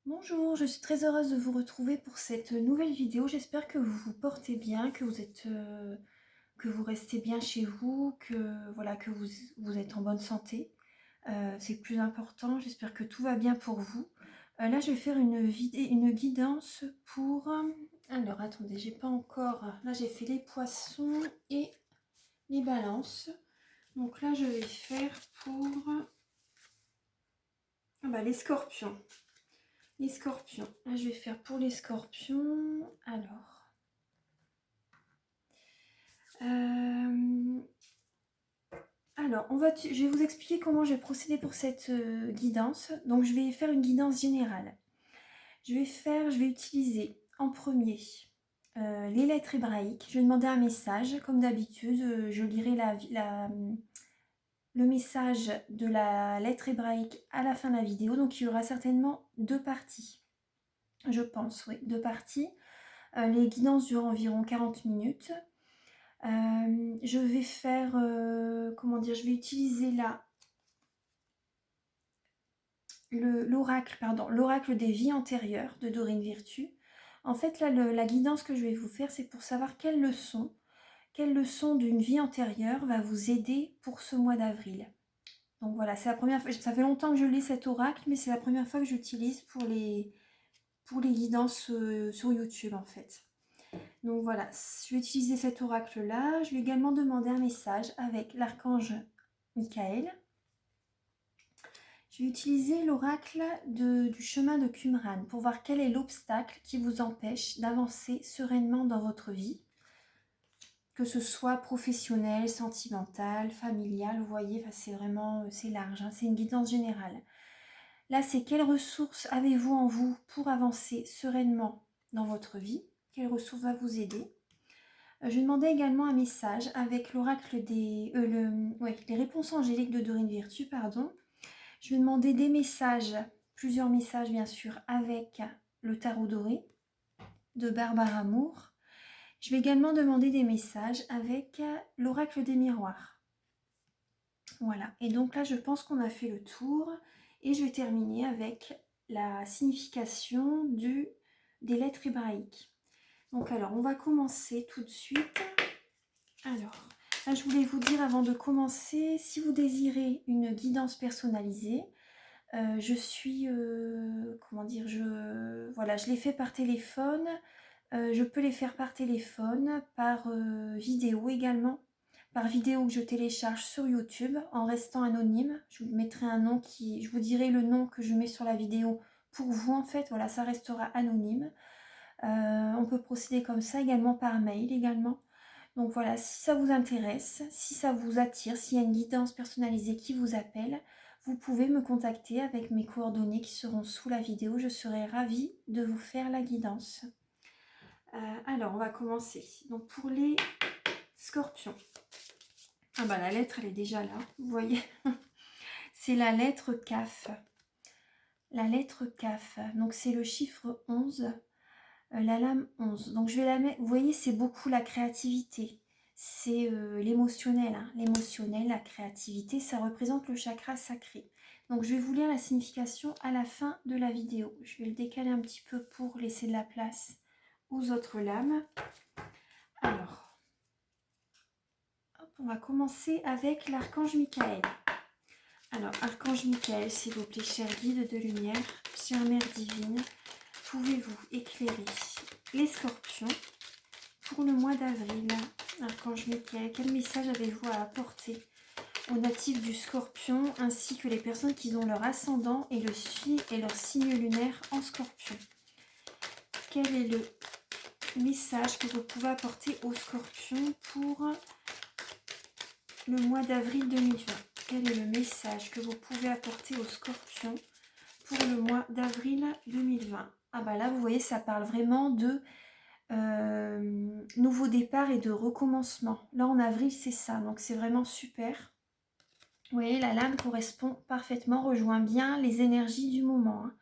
Bonjour, je suis très heureuse de vous retrouver pour cette nouvelle vidéo. J'espère que vous vous portez bien, que vous restez bien chez vous, que vous êtes en bonne santé. C'est le plus important. J'espère que tout va bien pour vous. Là, je vais faire une guidance pour. Alors, attendez, j'ai pas encore. Là, j'ai fait les poissons et les balances. Donc là, je vais faire pour les scorpions. Les scorpions. Là, je vais faire pour les scorpions. Euh, je vais vous expliquer comment je vais procéder pour cette guidance. Donc, je vais faire une guidance générale. Je vais utiliser en premier les lettres hébraïques. Je vais demander un message, comme d'habitude. Je lirai le message de la lettre hébraïque à la fin de la vidéo. Donc, il y aura certainement deux parties. Je pense, oui, deux parties. Les guidances durent environ 40 minutes. Je vais faire, je vais utiliser là l'oracle des vies antérieures de Dorine Virtue. En fait, là, la guidance que je vais vous faire, c'est pour savoir quelle leçon d'une vie antérieure va vous aider pour ce mois d'avril. Donc voilà, c'est la première fois, ça fait longtemps que je lis cet oracle, mais c'est la première fois que j'utilise pour les guidances sur YouTube en fait. Donc voilà, je vais utiliser cet oracle-là. Je vais également demander un message avec l'archange Michael. Je vais utiliser l'oracle du chemin de Qumran pour voir quel est l'obstacle qui vous empêche d'avancer sereinement dans votre vie. Que ce soit professionnel, sentimental, familial, vous voyez, c'est large, hein, c'est une guidance générale. Là, c'est quelles ressources avez-vous en vous pour avancer sereinement dans votre vie? Quelles ressources va vous aider? Je vais demander également un message avec l'oracle les réponses angéliques de Dorine Virtue, pardon. Je vais demander des messages, plusieurs messages bien sûr, avec le tarot doré de Barbara Moore. Je vais également demander des messages avec l'oracle des miroirs. Voilà, et donc là je pense qu'on a fait le tour et je vais terminer avec la signification des lettres hébraïques. Donc alors, on va commencer tout de suite. Alors, là, je voulais vous dire avant de commencer, si vous désirez une guidance personnalisée, je les fais par téléphone. Je peux les faire par téléphone, par vidéo également, par vidéo que je télécharge sur YouTube en restant anonyme. Je vous mettrai je vous dirai le nom que je mets sur la vidéo pour vous en fait. Voilà, ça restera anonyme. On peut procéder comme ça également par mail également. Donc voilà, si ça vous intéresse, si ça vous attire, s'il y a une guidance personnalisée qui vous appelle, vous pouvez me contacter avec mes coordonnées qui seront sous la vidéo. Je serai ravie de vous faire la guidance. Alors, on va commencer. Donc pour les scorpions. La lettre, elle est déjà là, vous voyez. C'est la lettre CAF. La lettre CAF. Donc c'est le chiffre 11. La lame 11. Donc je vais la mettre, vous voyez, c'est beaucoup la créativité. C'est l'émotionnel. Hein. L'émotionnel, la créativité, ça représente le chakra sacré. Donc je vais vous lire la signification à la fin de la vidéo. Je vais le décaler un petit peu pour laisser de la place aux autres lames. Alors, on va commencer avec l'archange Michael. Alors, archange Michael, s'il vous plaît, cher guide de lumière, chère mère divine, pouvez-vous éclairer les scorpions pour le mois d'avril? Archange Michael, quel message avez-vous à apporter aux natifs du scorpion ainsi que les personnes qui ont leur ascendant et leur signe lunaire en scorpion? Quel est le message que vous pouvez apporter aux scorpions pour le mois d'avril 2020? Quel est le message que vous pouvez apporter aux scorpions pour le mois d'avril 2020? Là, vous voyez, ça parle vraiment de nouveau départ et de recommencement. Là, en avril, c'est ça. Donc, c'est vraiment super. Vous voyez, la lame correspond parfaitement, rejoint bien les énergies du moment. Hein.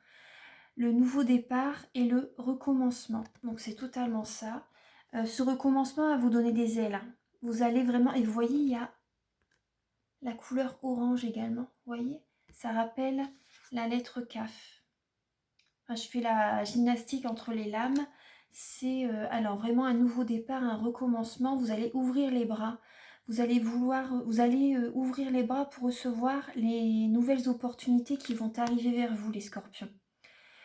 Le nouveau départ et le recommencement. Donc, c'est totalement ça. Ce recommencement va vous donner des ailes. Hein. Vous allez vraiment... Et vous voyez, il y a la couleur orange également. Vous voyez, ça rappelle la lettre CAF. Enfin, je fais la gymnastique entre les lames. C'est alors vraiment un nouveau départ, un recommencement. Vous allez ouvrir les bras. Vous allez ouvrir les bras pour recevoir les nouvelles opportunités qui vont arriver vers vous, les scorpions.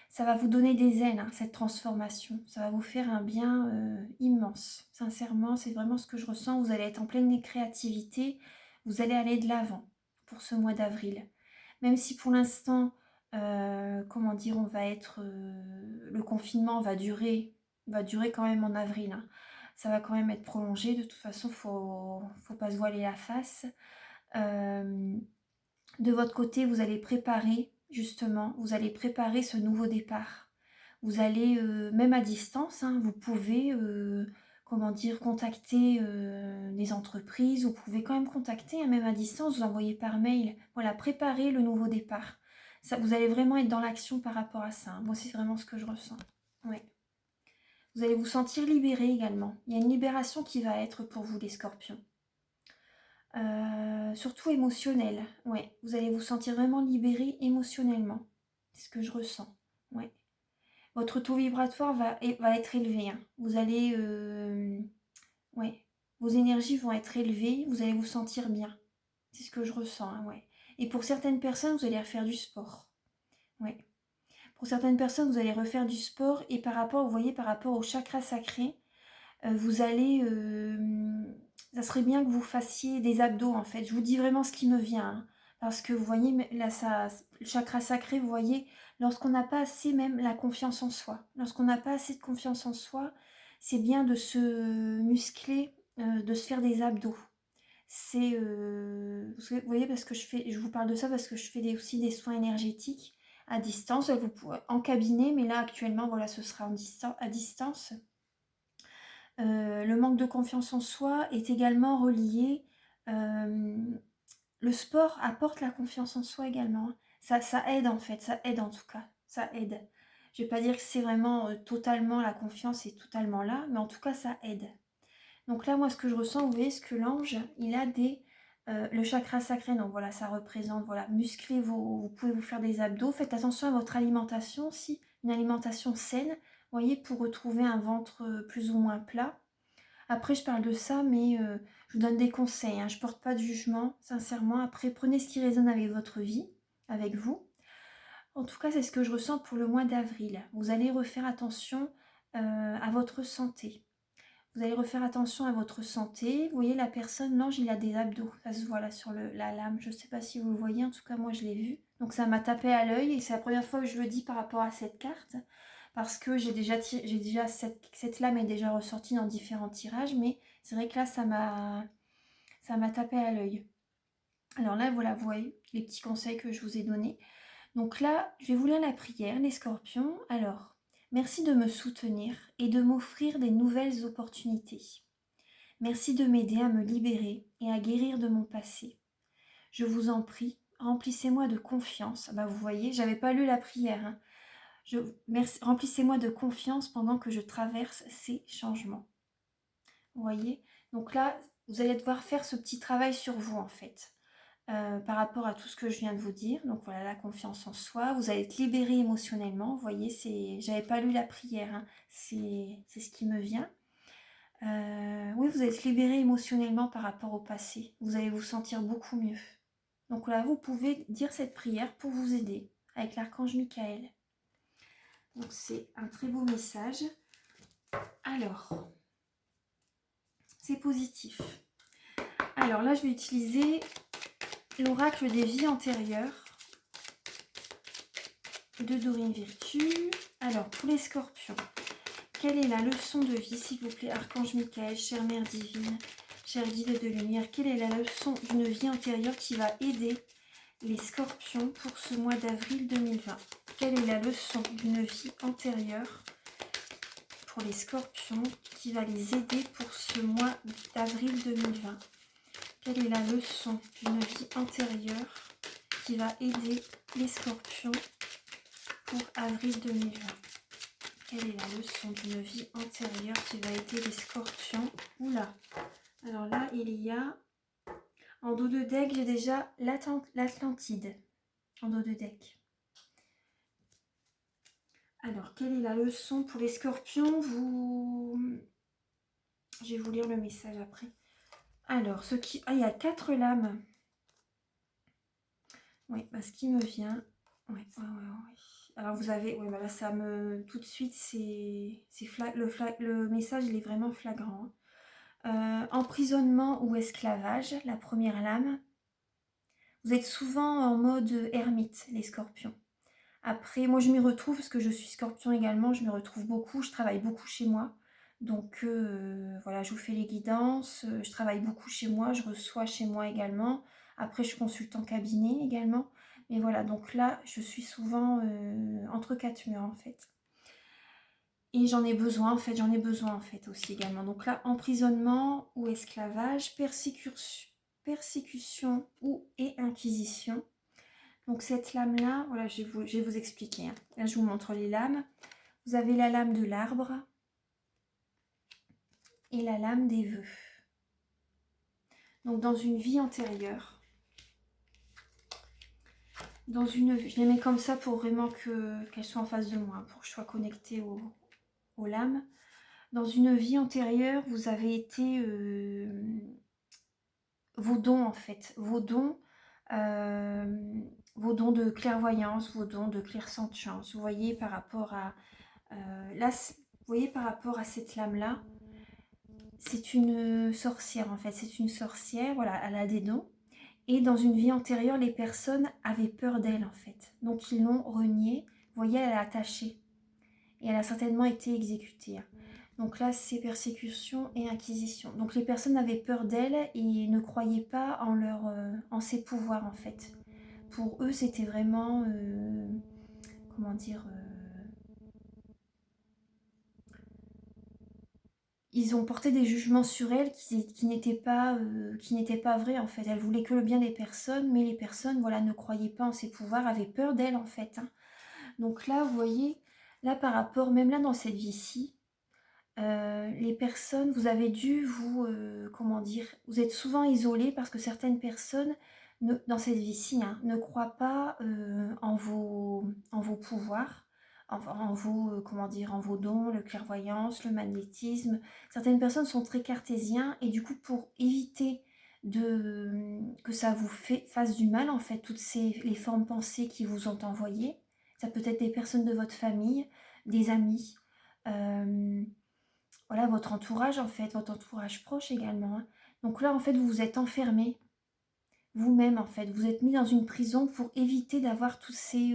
Ça va vous donner des ailes, hein, cette transformation. Ça va vous faire un bien immense. Sincèrement, c'est vraiment ce que je ressens. Vous allez être en pleine créativité. Vous allez aller de l'avant pour ce mois d'avril. Même si pour l'instant, comment dire, le confinement va durer quand même en avril, hein. Ça va quand même être prolongé. De toute façon, faut pas se voiler la face. Euh, de votre côté, vous allez préparer, justement, vous allez préparer ce nouveau départ. Vous allez, même à distance, hein, vous pouvez, comment dire, contacter des entreprises. Vous pouvez quand même contacter, hein, même à distance, vous envoyez par mail. Voilà, préparer le nouveau départ. Ça, vous allez vraiment être dans l'action par rapport à ça, hein. Moi, c'est vraiment ce que je ressens. Ouais. Vous allez vous sentir libéré également. Il y a une libération qui va être pour vous, les scorpions. Surtout émotionnel. Ouais, vous allez vous sentir vraiment libéré émotionnellement. C'est ce que je ressens. Ouais. Votre taux vibratoire va être élevé, hein. Vous allez... ouais. Vos énergies vont être élevées. Vous allez vous sentir bien. C'est ce que je ressens, hein, ouais. Et pour certaines personnes, vous allez refaire du sport. Ouais. Pour certaines personnes, vous allez refaire du sport. Et par rapport, vous voyez, par rapport au chakra sacré, vous allez... ça serait bien que vous fassiez des abdos, en fait. Je vous dis vraiment ce qui me vient, hein. Parce que vous voyez, là, le chakra sacré, vous voyez, lorsqu'on n'a pas assez même la confiance en soi, lorsqu'on n'a pas assez de confiance en soi, c'est bien de se muscler, de se faire des abdos. C'est, vous voyez, parce que je vous parle de ça parce que je fais aussi des soins énergétiques à distance. Vous pouvez, en cabinet, mais là, actuellement, voilà, ce sera à distance. Le manque de confiance en soi est également relié. Le sport apporte la confiance en soi également, hein. Ça aide en fait, ça aide en tout cas, ça aide. Je ne vais pas dire que c'est vraiment totalement la confiance est totalement là, mais en tout cas ça aide. Donc là, moi, ce que je ressens, vous voyez, ce que l'ange, il a le chakra sacré, donc voilà, ça représente, voilà, muscler vous pouvez vous faire des abdos. Faites attention à votre alimentation aussi, une alimentation saine, vous voyez, pour retrouver un ventre plus ou moins plat. Après, je parle de ça, mais je vous donne des conseils, hein. Je ne porte pas de jugement, sincèrement. Après, prenez ce qui résonne avec votre vie, avec vous. En tout cas, c'est ce que je ressens pour le mois d'avril. Vous allez refaire attention à votre santé. Vous allez refaire attention à votre santé. Vous voyez, la personne, l'ange, il a des abdos. Ça se voit là sur la lame. Je ne sais pas si vous le voyez. En tout cas, moi, je l'ai vu. Donc, ça m'a tapé à l'œil. Et c'est la première fois que je le dis par rapport à cette carte. Parce que cette lame est déjà ressortie dans différents tirages. Mais c'est vrai que là, ça m'a tapé à l'œil. Alors là, voilà, vous voyez les petits conseils que je vous ai donnés. Donc là, je vais vous lire la prière, les scorpions. Alors, merci de me soutenir et de m'offrir des nouvelles opportunités. Merci de m'aider à me libérer et à guérir de mon passé. Je vous en prie, remplissez-moi de confiance. Bah, vous voyez, j'avais pas lu la prière, hein. Remplissez-moi de confiance pendant que je traverse ces changements. Vous voyez? Donc là, vous allez devoir faire ce petit travail sur vous, en fait. Par rapport à tout ce que je viens de vous dire. Donc voilà, la confiance en soi. Vous allez être libéré émotionnellement. Vous voyez, j'avais pas lu la prière, hein. C'est ce qui me vient. Oui, vous êtes libéré émotionnellement par rapport au passé. Vous allez vous sentir beaucoup mieux. Donc là, vous pouvez dire cette prière pour vous aider avec l'archange Michael. Donc c'est un très beau message. Alors, c'est positif. Alors là, je vais utiliser l'oracle des vies antérieures de Dorine Virtue. Alors, pour les scorpions, quelle est la leçon de vie, s'il vous plaît, archange Michael, chère mère divine, chère guide de lumière, quelle est la leçon d'une vie antérieure qui va aider les scorpions pour ce mois d'avril 2020? Quelle est la leçon d'une vie antérieure pour les scorpions qui va les aider pour ce mois d'avril 2020? Quelle est la leçon d'une vie antérieure qui va aider les scorpions pour avril 2020? Quelle est la leçon d'une vie antérieure qui va aider les scorpions? Oula! Alors là, il y a... En dos de deck, j'ai déjà l'Atlantide. En dos de deck. Alors, quelle est la leçon pour les scorpions? Je vais vous lire le message après. Alors, il y a 4 lames. Oui, ce qui me vient... Ouais, ouais, ouais, ouais. Alors, vous avez... Ouais, là, ça me... Tout de suite, le message, il est vraiment flagrant. Emprisonnement ou esclavage, la première lame. Vous êtes souvent en mode ermite, les scorpions. Après, moi je m'y retrouve parce que je suis scorpion également, je m'y retrouve beaucoup, je travaille beaucoup chez moi. Donc voilà, je vous fais les guidances, je travaille beaucoup chez moi, je reçois chez moi également. Après, je consulte en cabinet également. Mais voilà, donc là, je suis souvent entre 4 murs en fait. Et j'en ai besoin en fait aussi également. Donc là, emprisonnement ou esclavage, persécution ou et inquisition. Donc cette lame-là, voilà, je vais vous expliquer. Hein. Là, je vous montre les lames. Vous avez la lame de l'arbre et la lame des vœux. Donc dans une vie antérieure, je les mets comme ça pour vraiment qu'elles soient en face de moi, pour que je sois connectée aux lames. Dans une vie antérieure, vous avez été vos dons en fait, vos dons de clairvoyance, vos dons de clairsentience. Vous voyez par rapport à là, vous voyez par rapport à cette lame là, c'est une sorcière en fait, c'est une sorcière, voilà, elle a des dons. Et dans une vie antérieure, les personnes avaient peur d'elle en fait, donc ils l'ont reniée. Vous voyez, elle est attachée et elle a certainement été exécutée. Donc là, c'est persécution et inquisition. Donc les personnes avaient peur d'elle et ne croyaient pas en ses pouvoirs en fait. Pour eux, c'était vraiment, comment dire, ils ont porté des jugements sur elle qui n'étaient pas vrais en fait. Elle voulait que le bien des personnes, mais les personnes, voilà, ne croyaient pas en ses pouvoirs, avaient peur d'elle en fait. Hein. Donc là, vous voyez, là par rapport, même là dans cette vie-ci, les personnes, vous avez dû comment dire, vous êtes souvent isolés parce que certaines personnes, dans cette vie-ci, hein, ne croient pas en vos pouvoirs, en vos, comment dire, en vos dons, le clairvoyance, le magnétisme. Certaines personnes sont très cartésiens et du coup, pour éviter que ça vous fasse du mal, en fait, les formes pensées qui vous ont envoyées, ça peut être des personnes de votre famille, des amis, voilà, votre entourage en fait, votre entourage proche également. Hein. Donc là en fait vous vous êtes enfermé vous-même en fait, vous êtes mis dans une prison pour éviter d'avoir tous ces...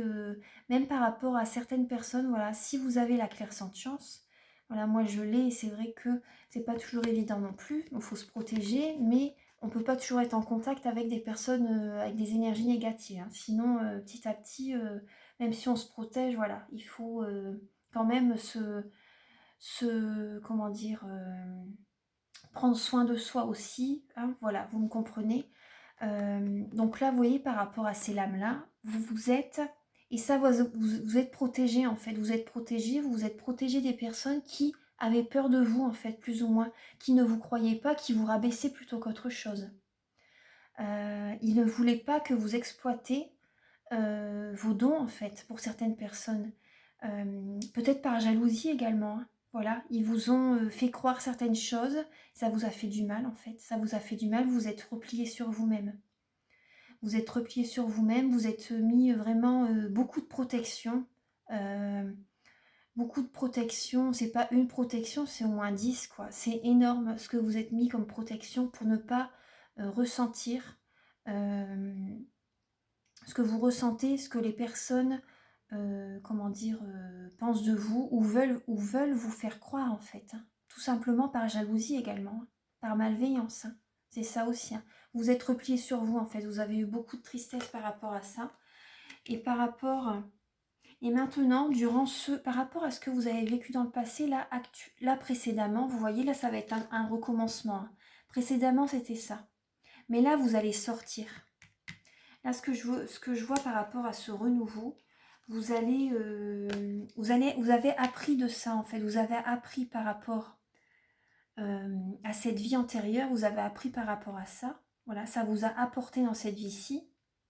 même par rapport à certaines personnes, voilà, si vous avez la clairsentience, voilà, moi je l'ai et c'est vrai que c'est pas toujours évident non plus, il faut se protéger, mais on peut pas toujours être en contact avec des personnes avec des énergies négatives. Hein. Sinon, petit à petit, même si on se protège, voilà, il faut quand même comment dire, prendre soin de soi aussi, hein, voilà, vous me comprenez. Donc là, vous voyez, par rapport à ces lames-là, vous êtes, et ça, vous êtes protégé en fait, vous êtes protégé des personnes qui avaient peur de vous en fait, plus ou moins, qui ne vous croyaient pas, qui vous rabaissaient plutôt qu'autre chose. Ils ne voulaient pas que vous exploitiez vos dons en fait, pour certaines personnes. Peut-être par jalousie également. Hein. Voilà, ils vous ont fait croire certaines choses, ça vous a fait du mal en fait, ça vous a fait du mal, vous êtes replié sur vous-même. Vous êtes replié sur vous-même, vous êtes mis vraiment beaucoup de protection. Euh, Beaucoup de protection, c'est pas une protection, c'est au moins 10 quoi. C'est énorme ce que vous êtes mis comme protection pour ne pas ressentir ce que vous ressentez, ce que les personnes comment dire, pensent de vous ou veulent vous faire croire en fait. Hein. Tout simplement par jalousie également, hein. Par malveillance. Hein. C'est ça aussi. Hein. Vous êtes replié sur vous en fait. Vous avez eu beaucoup de tristesse par rapport à ça. Et par rapport... Et maintenant, par rapport à ce que vous avez vécu dans le passé, là précédemment, vous voyez, là ça va être un recommencement. Hein. Précédemment, c'était ça. Mais là, vous allez sortir. Là, ce que je vois par rapport à ce renouveau, vous avez appris de ça en fait. Vous avez appris par rapport à cette vie antérieure, vous avez appris par rapport à ça. Voilà, ça vous a apporté dans cette vie-ci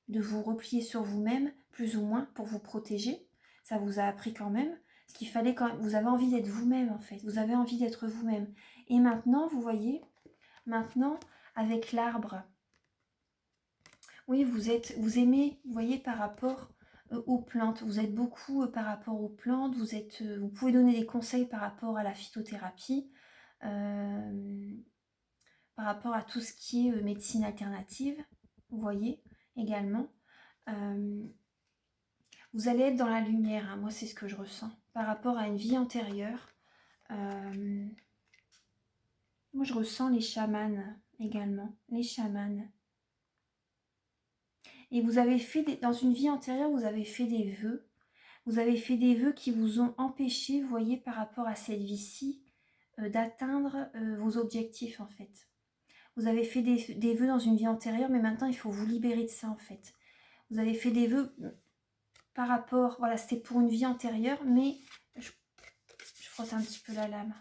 de vous replier sur vous-même, plus ou moins, pour vous protéger. Ça vous a appris quand même. Parce qu'il fallait quand même, vous avez envie d'être vous-même en fait, vous avez envie d'être vous-même. Et maintenant, vous voyez, maintenant, avec l'arbre, oui, vous aimez, vous voyez, par rapport aux plantes, vous êtes beaucoup par rapport aux plantes, vous pouvez donner des conseils par rapport à la phytothérapie, euh, par rapport à tout ce qui est médecine alternative, vous voyez, également. Euh, vous allez être dans la lumière, hein, moi c'est ce que je ressens, par rapport à une vie antérieure. Moi je ressens les chamans également, les chamans. Et vous avez fait, dans une vie antérieure, vous avez fait des vœux. Vous avez fait des vœux qui vous ont empêché, vous voyez, par rapport à cette vie-ci, d'atteindre vos objectifs en fait. Vous avez fait des vœux dans une vie antérieure, mais maintenant il faut vous libérer de ça en fait. Vous avez fait des vœux par rapport, voilà, c'était pour une vie antérieure, mais je frotte un petit peu la lame.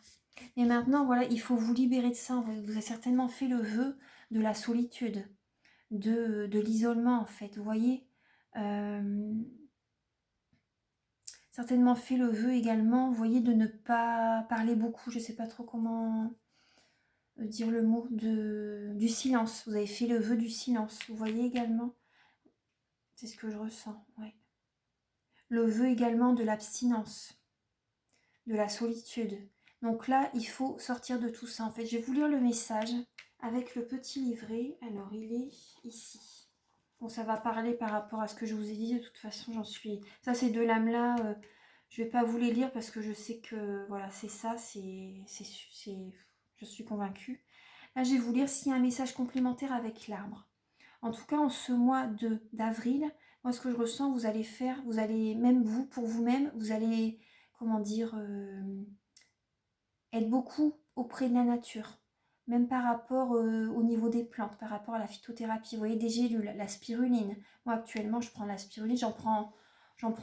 Et maintenant, voilà, il faut vous libérer de ça. Vous avez certainement fait le vœu de la solitude, de l'isolement en fait, vous voyez. Certainement fait le vœu également, vous voyez, de ne pas parler beaucoup, je ne sais pas trop comment dire le mot, du silence. Vous avez fait le vœu du silence, vous voyez également. C'est ce que je ressens, ouais. Le vœu également de l'abstinence, de la solitude. Donc là, il faut sortir de tout ça. En fait, je vais vous lire le message avec le petit livret. Alors, il est ici. Bon, ça va parler par rapport à ce que je vous ai dit. De toute façon, j'en suis... Ça, ces deux lames-là, je ne vais pas vous les lire parce que je sais que, voilà, c'est ça, je suis convaincue. Là, je vais vous lire s'il y a un message complémentaire avec l'arbre. En tout cas, en ce mois d'avril, moi, ce que je ressens, vous allez, même vous, pour vous-même, vous allez, comment dire, être beaucoup auprès de la nature. Même par rapport au niveau des plantes, par rapport à la phytothérapie. Vous voyez, déjà, la spiruline. Moi, actuellement, je prends la spiruline, j'en prends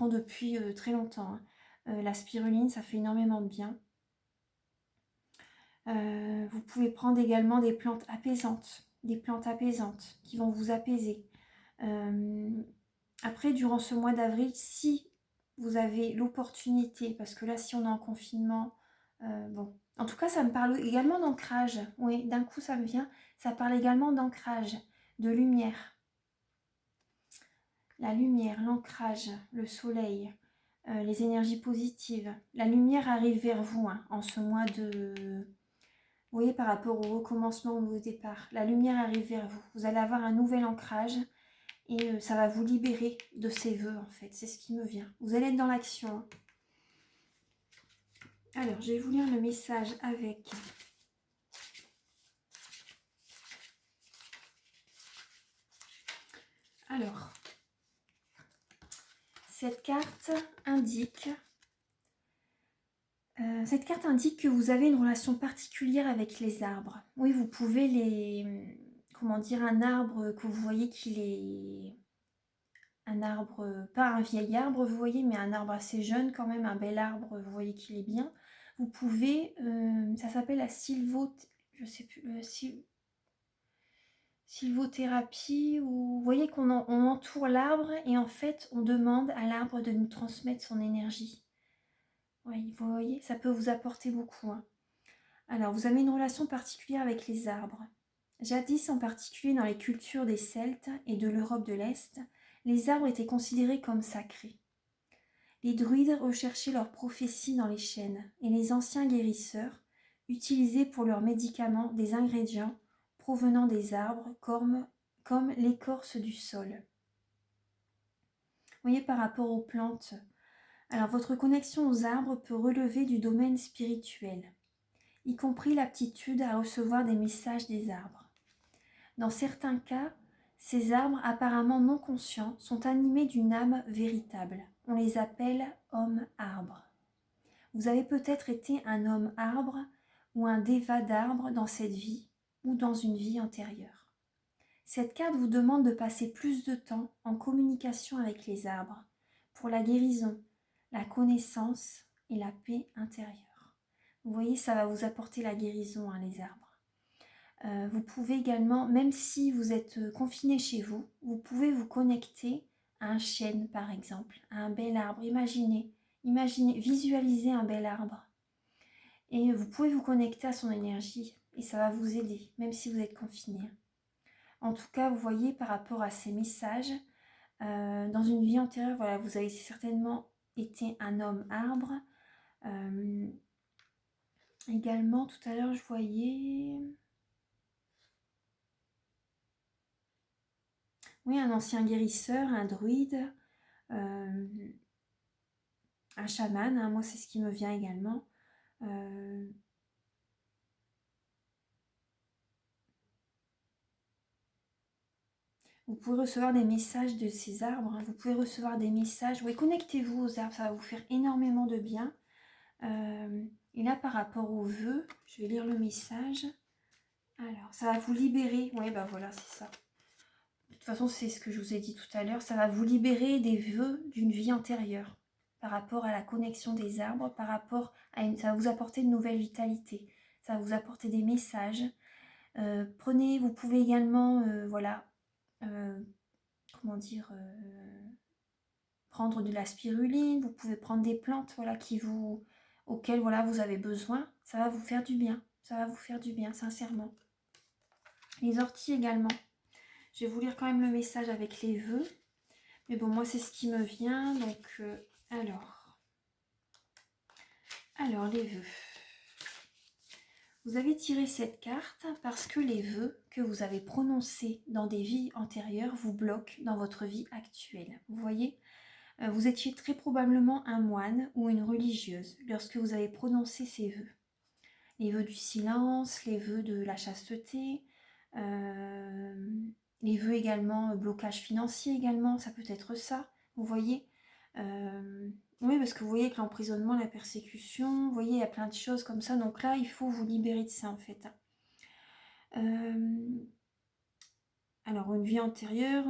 depuis très longtemps. Hein. La spiruline, ça fait énormément de bien. Vous pouvez prendre également des plantes apaisantes qui vont vous apaiser. Après, durant ce mois d'avril, si vous avez l'opportunité, parce que là, si on est en confinement, bon, en tout cas, ça me parle également d'ancrage. Oui, d'un coup, ça me vient. Ça parle également d'ancrage, de lumière. La lumière, l'ancrage, le soleil, les énergies positives. La lumière arrive vers vous hein, en ce mois de... Vous voyez, par rapport au recommencement, au nouveau départ, la lumière arrive vers vous. Vous allez avoir un nouvel ancrage et ça va vous libérer de ces vœux, en fait. C'est ce qui me vient. Vous allez être dans l'action. Hein. Alors, je vais vous lire le message avec... Alors, cette carte indique... que vous avez une relation particulière avec les arbres. Oui, vous pouvez les... Comment dire, un arbre que vous voyez qu'il est... Un arbre, pas un vieil arbre, vous voyez, mais un arbre assez jeune quand même, un bel arbre, vous voyez qu'il est bien. Vous pouvez... ça s'appelle la je sais plus... sylvothérapie, ou vous voyez qu'on on entoure l'arbre et en fait on demande à l'arbre de nous transmettre son énergie. Oui, vous voyez, ça peut vous apporter beaucoup. Hein. Alors, vous avez une relation particulière avec les arbres. Jadis, en particulier dans les cultures des Celtes et de l'Europe de l'Est, les arbres étaient considérés comme sacrés. Les druides recherchaient leurs prophéties dans les chênes et les anciens guérisseurs utilisaient pour leurs médicaments des ingrédients provenant des arbres comme l'écorce du sol. Vous voyez, par rapport aux plantes, alors votre connexion aux arbres peut relever du domaine spirituel, y compris l'aptitude à recevoir des messages des arbres. Dans certains cas, ces arbres apparemment non conscients sont animés d'une âme véritable. On les appelle hommes-arbres. Vous avez peut-être été un homme-arbre ou un déva d'arbre dans cette vie ou dans une vie antérieure. Cette carte vous demande de passer plus de temps en communication avec les arbres pour la guérison, la connaissance et la paix intérieure. Vous voyez, ça va vous apporter la guérison, hein, les arbres. Vous pouvez également, même si vous êtes confiné chez vous, vous pouvez vous connecter à un chêne par exemple, à un bel arbre. Imaginez Imaginez, visualisez un bel arbre. Et vous pouvez vous connecter à son énergie et ça va vous aider, même si vous êtes confiné. En tout cas, vous voyez par rapport à ces messages, dans une vie antérieure, voilà, vous avez certainement été un homme arbre. Également, tout à l'heure, je voyais... Oui, un ancien guérisseur, un druide, un chaman, hein, moi c'est ce qui me vient également. Vous pouvez recevoir des messages de ces arbres, hein, vous pouvez recevoir des messages. Oui, connectez-vous aux arbres, ça va vous faire énormément de bien. Et là, par rapport aux vœux, je vais lire le message. Alors, ça va vous libérer. Oui, bah voilà, c'est ça. De toute façon, c'est ce que je vous ai dit tout à l'heure. Ça va vous libérer des vœux d'une vie antérieure par rapport à la connexion des arbres, par rapport à ça va vous apporter de nouvelles vitalités. Ça va vous apporter des messages. Prenez, vous pouvez également, voilà, comment dire, prendre de la spiruline. Vous pouvez prendre des plantes, voilà, auxquelles voilà, vous avez besoin. Ça va vous faire du bien. Ça va vous faire du bien, sincèrement. Les orties également. Je vais vous lire quand même le message avec les vœux. Mais bon, moi, c'est ce qui me vient. Donc, alors, les vœux. Vous avez tiré cette carte parce que les vœux que vous avez prononcés dans des vies antérieures vous bloquent dans votre vie actuelle. Vous voyez, vous étiez très probablement un moine ou une religieuse lorsque vous avez prononcé ces vœux. Les vœux du silence, les vœux de la chasteté, les vœux également, blocage financier également, ça peut être ça, vous voyez. Oui, parce que vous voyez que l'emprisonnement, la persécution, vous voyez, il y a plein de choses comme ça. Donc là, il faut vous libérer de ça, en fait. Alors, une vie antérieure,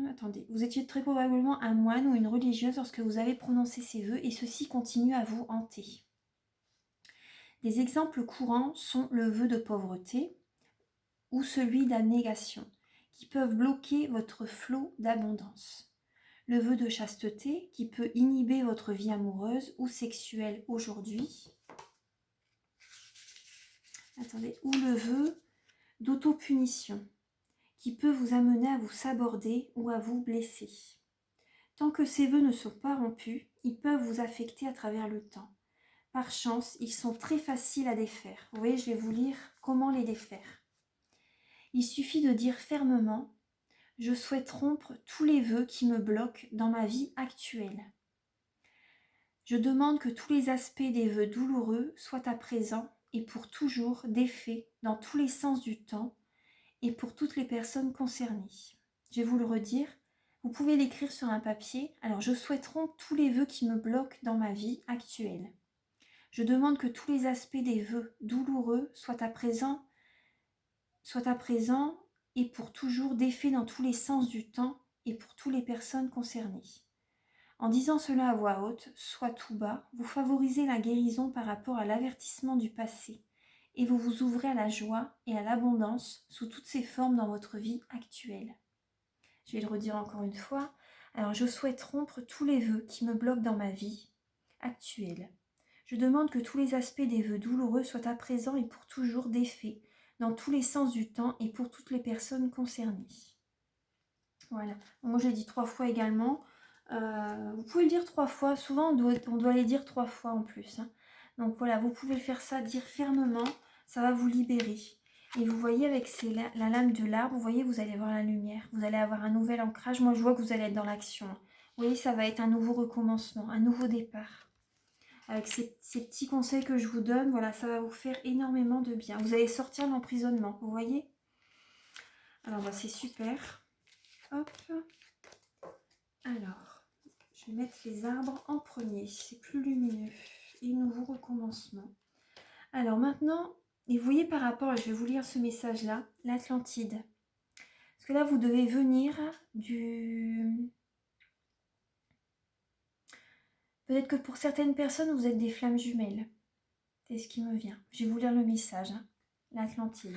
attendez, vous étiez très probablement un moine ou une religieuse lorsque vous avez prononcé ces vœux et ceci continue à vous hanter. Des exemples courants sont le vœu de pauvreté ou celui d'abnégation, qui peuvent bloquer votre flot d'abondance. Le vœu de chasteté, qui peut inhiber votre vie amoureuse ou sexuelle aujourd'hui. Attendez, ou le vœu d'autopunition, qui peut vous amener à vous saborder ou à vous blesser. Tant que ces vœux ne sont pas rompus, ils peuvent vous affecter à travers le temps. Par chance, ils sont très faciles à défaire. Vous voyez, je vais vous lire comment les défaire. Il suffit de dire fermement « Je souhaite rompre tous les vœux qui me bloquent dans ma vie actuelle. Je demande que tous les aspects des vœux douloureux soient à présent et pour toujours défaits dans tous les sens du temps et pour toutes les personnes concernées. » Je vais vous le redire. Vous pouvez l'écrire sur un papier. Alors, je souhaite rompre tous les vœux qui me bloquent dans ma vie actuelle. Je demande que tous les aspects des vœux douloureux soient à présent et pour toujours défaits dans tous les sens du temps et pour toutes les personnes concernées. En disant cela à voix haute, soit tout bas, vous favorisez la guérison par rapport à l'avertissement du passé et vous vous ouvrez à la joie et à l'abondance sous toutes ses formes dans votre vie actuelle. Je vais le redire encore une fois. Alors, je souhaite rompre tous les vœux qui me bloquent dans ma vie actuelle. Je demande que tous les aspects des vœux douloureux soient à présent et pour toujours défaits dans tous les sens du temps et pour toutes les personnes concernées. Voilà. Moi, je l'ai dit 3 fois également. Vous pouvez le dire 3 fois. Souvent, on doit les dire 3 fois en plus. Hein. Donc voilà, vous pouvez faire ça, dire fermement. Ça va vous libérer. Et vous voyez, avec la lame de l'arbre, vous voyez, vous allez voir la lumière. Vous allez avoir un nouvel ancrage. Moi, je vois que vous allez être dans l'action. Vous voyez, ça va être un nouveau recommencement, un nouveau départ. Avec ces petits conseils que je vous donne, voilà, ça va vous faire énormément de bien. Vous allez sortir de l'emprisonnement, vous voyez? Alors, bah, c'est super. Hop. Alors, je vais mettre les arbres en premier. C'est plus lumineux. Et nouveau recommencement. Alors maintenant, et vous voyez par rapport, je vais vous lire ce message-là, l'Atlantide. Parce que là, vous devez venir du... Peut-être que pour certaines personnes, vous êtes des flammes jumelles. C'est ce qui me vient. Je vais vous lire le message. Hein. L'Atlantide.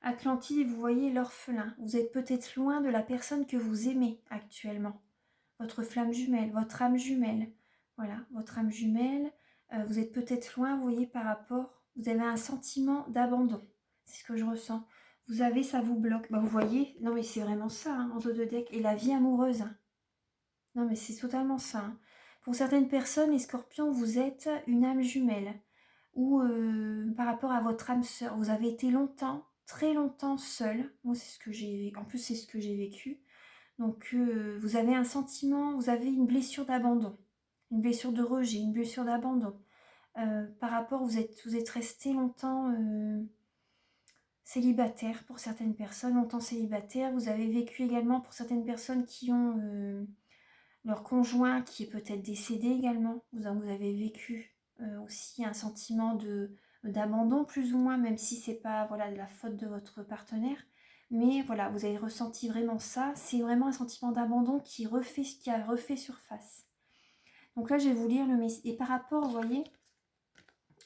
Atlantide, et vous voyez l'orphelin. Vous êtes peut-être loin de la personne que vous aimez actuellement. Votre flamme jumelle, votre âme jumelle. Voilà, votre âme jumelle. Vous êtes peut-être loin, vous voyez, par rapport. Vous avez un sentiment d'abandon. C'est ce que je ressens. Vous avez, ça vous bloque. Bah, vous voyez, non mais c'est vraiment ça, hein, en dos de deck. Et la vie amoureuse. Hein. Non mais c'est totalement ça. Hein. Pour certaines personnes, les scorpions, vous êtes une âme jumelle. Ou par rapport à votre âme sœur. Vous avez été longtemps, très longtemps seul. Moi, c'est ce que j'ai vécu. En plus, c'est ce que j'ai vécu. Donc, vous avez un sentiment, vous avez une blessure d'abandon, une blessure de rejet, une blessure d'abandon. Par rapport, vous êtes resté longtemps célibataire pour certaines personnes, longtemps célibataire. Vous avez vécu également pour certaines personnes qui ont leur conjoint qui est peut-être décédé également. Vous avez vécu aussi un sentiment d'abandon plus ou moins, même si c'est pas voilà, de la faute de votre partenaire. Mais voilà, vous avez ressenti vraiment ça. C'est vraiment un sentiment d'abandon qui a refait surface. Donc là, je vais vous lire le message. Et par rapport, vous voyez,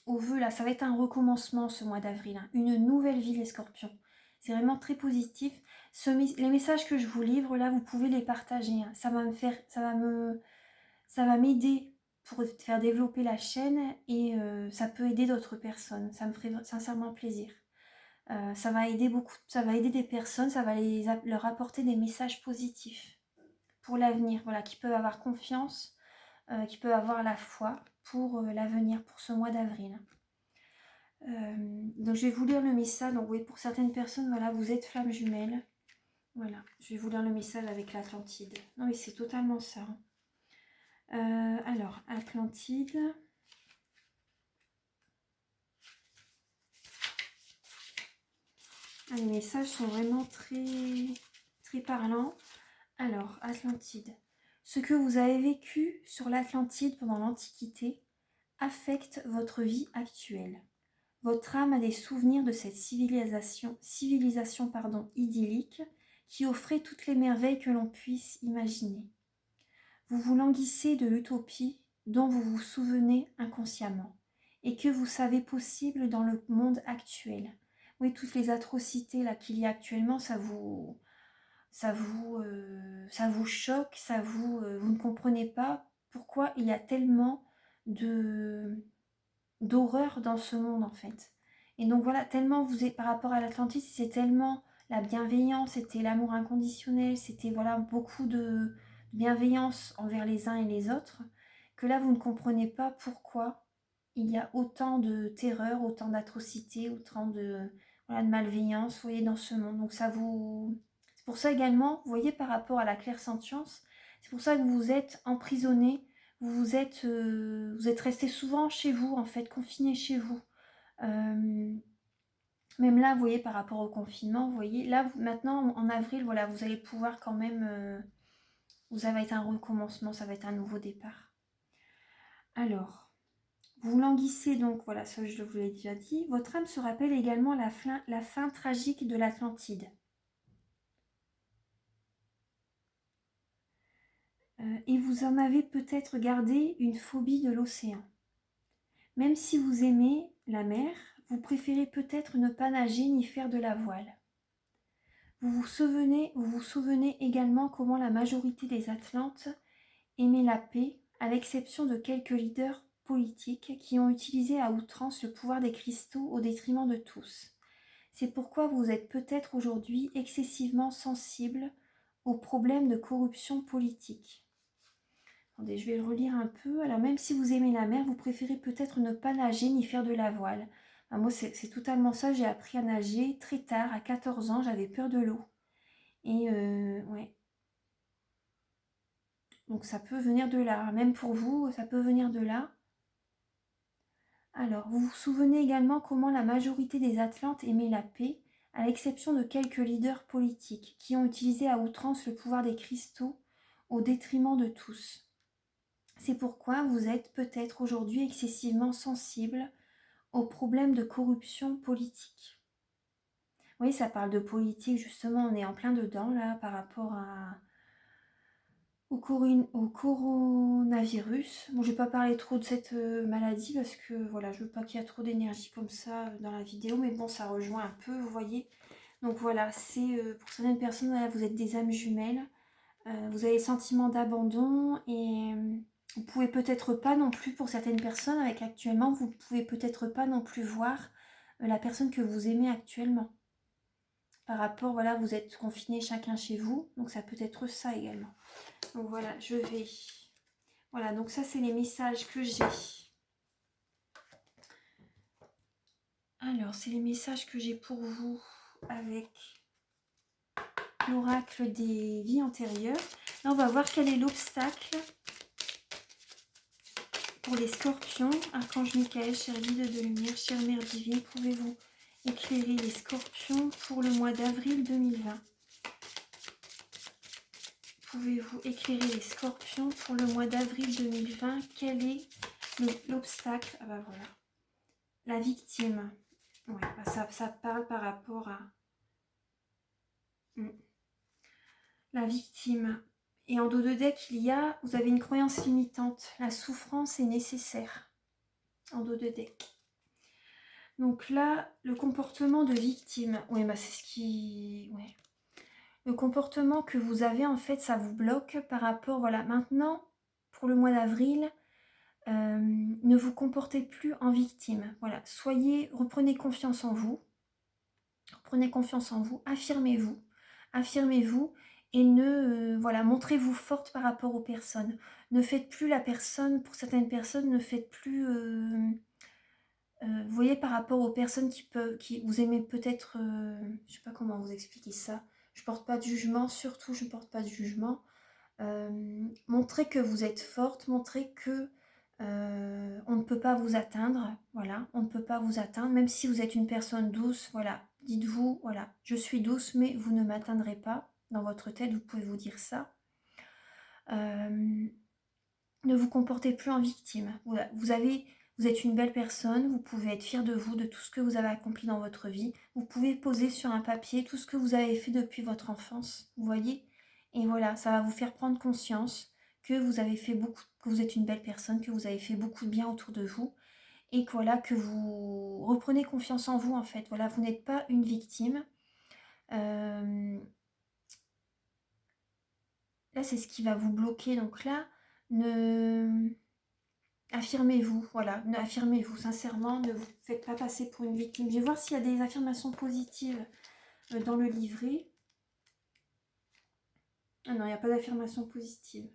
au vœu, là, ça va être un recommencement ce mois d'avril. Hein. Une nouvelle vie, les scorpions. C'est vraiment très positif. Les messages que je vous livre, là, vous pouvez les partager. Hein. Ça va m'aider pour faire développer la chaîne et ça peut aider d'autres personnes. Ça me ferait sincèrement plaisir. Ça va aider beaucoup, ça va aider des personnes, ça va leur apporter des messages positifs pour l'avenir, voilà, qui peuvent avoir confiance, qui peuvent avoir la foi pour l'avenir, pour ce mois d'avril. Donc je vais vous lire le message. Donc oui, pour certaines personnes, voilà, vous êtes flamme jumelle. Voilà, je vais vous lire le message avec l'Atlantide. Non mais c'est totalement ça. Alors, Atlantide. Ah, les messages sont vraiment très, très parlants. Alors, Atlantide. Ce que vous avez vécu sur l'Atlantide pendant l'Antiquité affecte votre vie actuelle. Votre âme a des souvenirs de cette civilisation idyllique qui offrait toutes les merveilles que l'on puisse imaginer. Vous vous languissez de l'utopie dont vous vous souvenez inconsciemment et que vous savez possible dans le monde actuel. Oui, toutes les atrocités là qu'il y a actuellement, ça vous choque, vous ne comprenez pas pourquoi il y a tellement d'horreur dans ce monde en fait. Et donc voilà, tellement vous êtes par rapport à l'Atlantide, c'est tellement la bienveillance, c'était l'amour inconditionnel, c'était voilà beaucoup de bienveillance envers les uns et les autres, que là vous ne comprenez pas pourquoi il y a autant de terreur, autant d'atrocités, autant voilà, de malveillance, vous voyez, dans ce monde. Donc ça vous... C'est pour ça également, vous voyez, par rapport à la clairsentience, c'est pour ça que vous êtes emprisonné, vous êtes resté souvent chez vous, en fait, confiné chez vous. Même là, vous voyez, par rapport au confinement, vous voyez, là, maintenant, en avril, voilà, vous allez pouvoir quand même... ça va être un recommencement, ça va être un nouveau départ. Alors, vous languissez donc, voilà, ça je vous l'ai déjà dit. Votre âme se rappelle également la fin tragique de l'Atlantide. Et vous en avez peut-être gardé une phobie de l'océan. Même si vous aimez la mer, vous préférez peut-être ne pas nager ni faire de la voile. Vous vous souvenez également comment la majorité des Atlantes aimaient la paix, à l'exception de quelques leaders politiques qui ont utilisé à outrance le pouvoir des cristaux au détriment de tous. C'est pourquoi vous êtes peut-être aujourd'hui excessivement sensible aux problèmes de corruption politique. Attendez, je vais le relire un peu. Alors même si vous aimez la mer, vous préférez peut-être ne pas nager ni faire de la voile. Ah, moi, c'est totalement ça. J'ai appris à nager très tard, à 14 ans. J'avais peur de l'eau. Et ouais. Donc ça peut venir de là. Même pour vous, ça peut venir de là. Alors, vous vous souvenez également comment la majorité des Atlantes aimaient la paix, à l'exception de quelques leaders politiques qui ont utilisé à outrance le pouvoir des cristaux au détriment de tous. C'est pourquoi vous êtes peut-être aujourd'hui excessivement sensible aux problèmes de corruption politique. Oui, ça parle de politique, justement, on est en plein dedans, là, par rapport au coronavirus. Bon, je ne vais pas parler trop de cette maladie parce que, voilà, je ne veux pas qu'il y ait trop d'énergie comme ça dans la vidéo, mais bon, ça rejoint un peu, vous voyez. Donc voilà, c'est pour certaines personnes, voilà, vous êtes des âmes jumelles. Vous avez le sentiment d'abandon et vous pouvez peut-être pas non plus, pour certaines personnes avec actuellement, vous pouvez peut-être pas non plus voir la personne que vous aimez actuellement. Par rapport, voilà, vous êtes confinés chacun chez vous, donc ça peut être ça également. Donc voilà, je vais... Voilà, donc ça c'est les messages que j'ai. Alors, c'est les messages que j'ai pour vous avec l'oracle des vies antérieures. Là, on va voir quel est l'obstacle pour les scorpions. Archange Michael, chère guide de lumière, chère mère divine, pouvez-vous éclairer les scorpions pour le mois d'avril 2020? Pouvez-vous éclairer les scorpions pour le mois d'avril 2020? Quel est l'obstacle? Ah bah voilà. La victime. Ouais, bah ça parle par rapport à... La victime. Et en dos de deck, vous avez une croyance limitante. La souffrance est nécessaire. En dos de deck. Donc là, le comportement de victime. Oui, bah c'est ce qui... Ouais. Le comportement que vous avez, en fait, ça vous bloque par rapport... Voilà, maintenant, pour le mois d'avril, ne vous comportez plus en victime. Voilà, reprenez confiance en vous. Reprenez confiance en vous. Affirmez-vous. Affirmez-vous. Et voilà, montrez-vous forte par rapport aux personnes. Ne faites plus la personne, pour certaines personnes, ne faites plus... vous voyez, par rapport aux personnes qui vous aimez peut-être... je sais pas comment vous expliquer ça. Je porte pas de jugement, surtout je porte pas de jugement. Montrez que vous êtes forte, montrez que on ne peut pas vous atteindre. Voilà, on ne peut pas vous atteindre, même si vous êtes une personne douce. Voilà, dites-vous, voilà, je suis douce, mais vous ne m'atteindrez pas. Dans votre tête, vous pouvez vous dire ça. Ne vous comportez plus en victime. Voilà, vous êtes une belle personne, vous pouvez être fier de vous, de tout ce que vous avez accompli dans votre vie. Vous pouvez poser sur un papier tout ce que vous avez fait depuis votre enfance, vous voyez. Et voilà, ça va vous faire prendre conscience que vous avez fait beaucoup, que vous êtes une belle personne, que vous avez fait beaucoup de bien autour de vous. Et que voilà, que vous reprenez confiance en vous en fait. Voilà, vous n'êtes pas une victime. Là, c'est ce qui va vous bloquer. Donc là, affirmez-vous, voilà, affirmez-vous sincèrement, ne vous faites pas passer pour une victime. Je vais voir s'il y a des affirmations positives dans le livret. Ah non, il n'y a pas d'affirmation positive.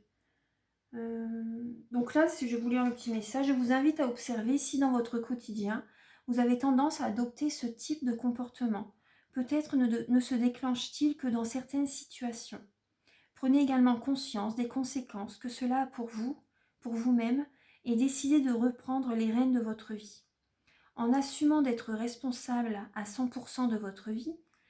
Donc là, si je vous lire un petit message, je vous invite à observer si dans votre quotidien, vous avez tendance à adopter ce type de comportement. Peut-être ne se déclenche-t-il que dans certaines situations. Prenez également conscience des conséquences que cela a pour vous, pour vous-même, et décidez de reprendre les rênes de votre vie. En assumant d'être responsable à 100% de votre vie,